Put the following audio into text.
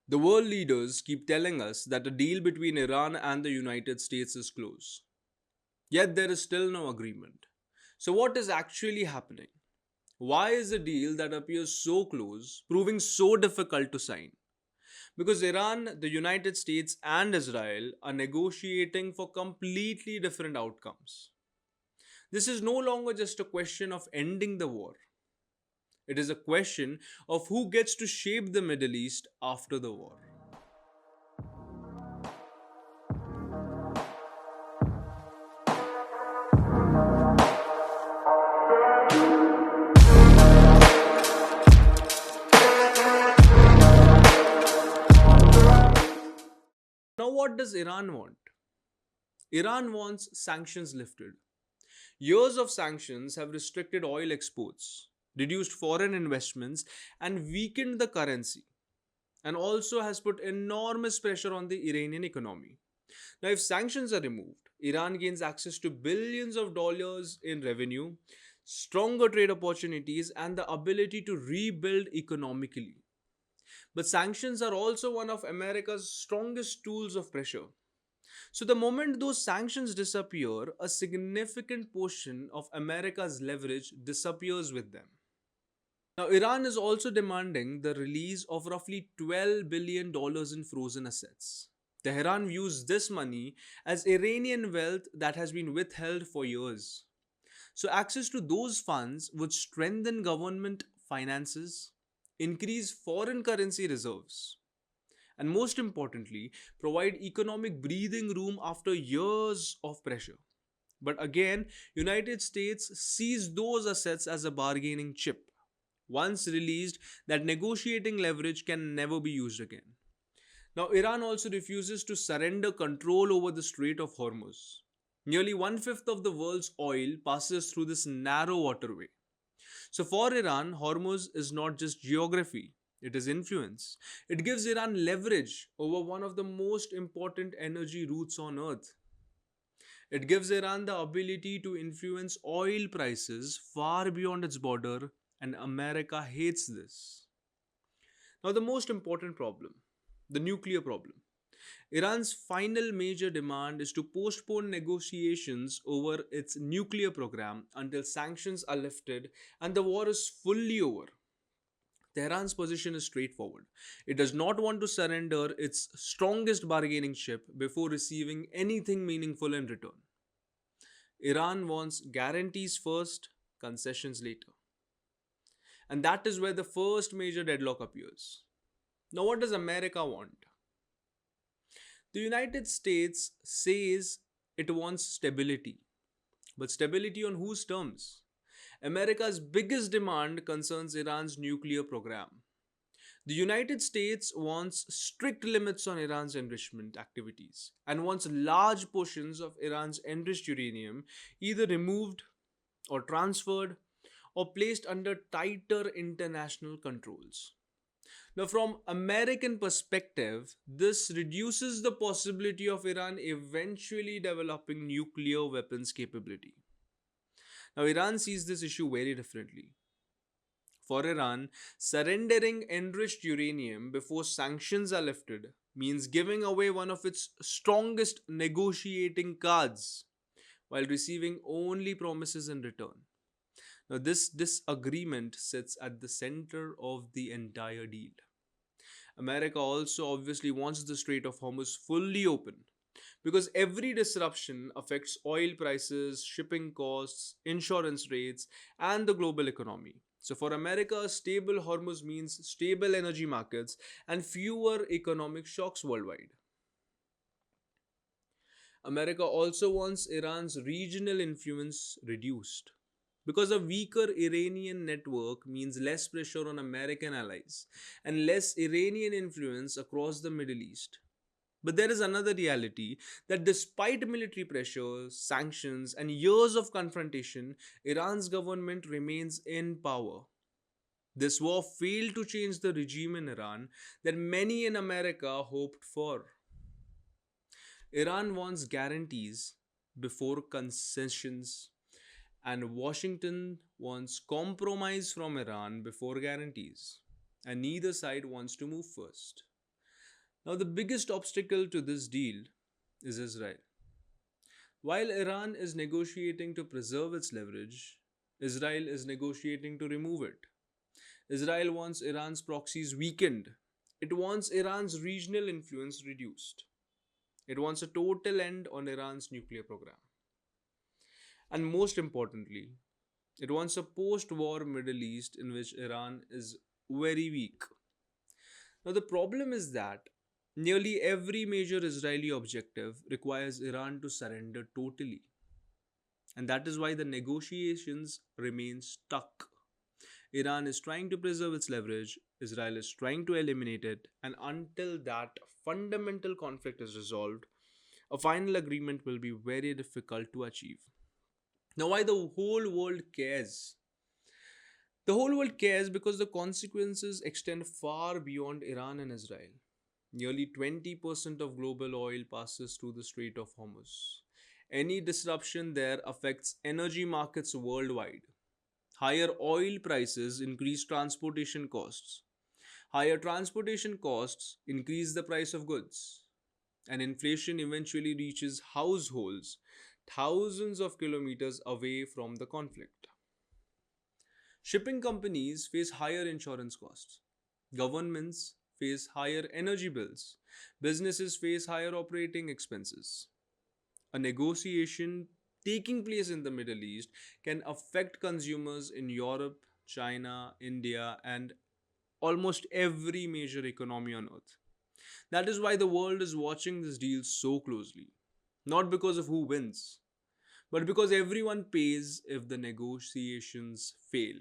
The world leaders keep telling us that a deal between Iran and the United States is close. Yet there is still no agreement. So, what is actually happening? Why is a deal that appears so close proving so difficult to sign? Because Iran, the United States, and Israel are negotiating for completely different outcomes. This is no longer just a question of ending the war, it is a question of who gets to shape the Middle East after the war. Now, what does Iran want? Iran wants sanctions lifted. Years of sanctions have restricted oil exports, reduced foreign investments, and weakened the currency, and also has put enormous pressure on the Iranian economy. Now, if sanctions are removed, Iran gains access to billions of dollars in revenue, stronger trade opportunities, and the ability to rebuild economically. But sanctions are also one of America's strongest tools of pressure. So, the moment those sanctions disappear, a significant portion of America's leverage disappears with them. Now, Iran is also demanding the release of roughly $12 billion in frozen assets. Tehran views this money as Iranian wealth that has been withheld for years. So, access to those funds would strengthen government finances, increase foreign currency reserves, and most importantly, provide economic breathing room after years of pressure. But again, United States sees those assets as a bargaining chip. Once released, that negotiating leverage can never be used again. Now, Iran also refuses to surrender control over the Strait of Hormuz. Nearly one fifth of the world's oil passes through this narrow waterway. So, for Iran, Hormuz is not just geography, it is influence. It gives Iran leverage over one of the most important energy routes on earth. It gives Iran the ability to influence oil prices far beyond its border, and America hates this. Now, the most important problem, the nuclear problem. Iran's final major demand is to postpone negotiations over its nuclear program until sanctions are lifted and the war is fully over. Tehran's position is straightforward. It does not want to surrender its strongest bargaining chip before receiving anything meaningful in return. Iran wants guarantees first, concessions later. And that is where the first major deadlock appears. Now, what does America want? The United States says it wants stability. But stability on whose terms? America's biggest demand concerns Iran's nuclear program. The United States wants strict limits on Iran's enrichment activities and wants large portions of Iran's enriched uranium either removed or transferred or placed under tighter international controls. Now, from American perspective, this reduces the possibility of Iran eventually developing nuclear weapons capability. Now, Iran sees this issue very differently. For Iran, surrendering enriched uranium before sanctions are lifted means giving away one of its strongest negotiating cards while receiving only promises in return. Now, this disagreement sits at the center of the entire deal. America also obviously wants the Strait of Hormuz fully open because every disruption affects oil prices, shipping costs, insurance rates, and the global economy. So, for America, stable Hormuz means stable energy markets and fewer economic shocks worldwide. America also wants Iran's regional influence reduced because a weaker Iranian network means less pressure on American allies and less Iranian influence across the Middle East. But there is another reality that despite military pressures, sanctions, and years of confrontation, Iran's government remains in power. This war failed to change the regime in Iran that many in America hoped for. Iran wants guarantees before concessions, and Washington wants compromise from Iran before guarantees. And neither side wants to move first. Now, the biggest obstacle to this deal is Israel. While Iran is negotiating to preserve its leverage, Israel is negotiating to remove it. Israel wants Iran's proxies weakened. It wants Iran's regional influence reduced. It wants a total end on Iran's nuclear program. And most importantly, it wants a post war Middle East in which Iran is very weak. Now, the problem is that nearly every major Israeli objective requires Iran to surrender totally. And that is why the negotiations remain stuck. Iran is trying to preserve its leverage, Israel is trying to eliminate it, and until that fundamental conflict is resolved, a final agreement will be very difficult to achieve. Now, why the whole world cares? The whole world cares because the consequences extend far beyond Iran and Israel. Nearly 20% of global oil passes through the Strait of Hormuz. Any disruption there affects energy markets worldwide. Higher oil prices increase transportation costs. Higher transportation costs increase the price of goods. And inflation eventually reaches households thousands of kilometers away from the conflict. Shipping companies face higher insurance costs. Governments face higher energy bills. Businesses face higher operating expenses. A negotiation taking place in the Middle East can affect consumers in Europe, China, India, and almost every major economy on earth. That is why the world is watching this deal so closely. Not because of who wins, but because everyone pays if the negotiations fail.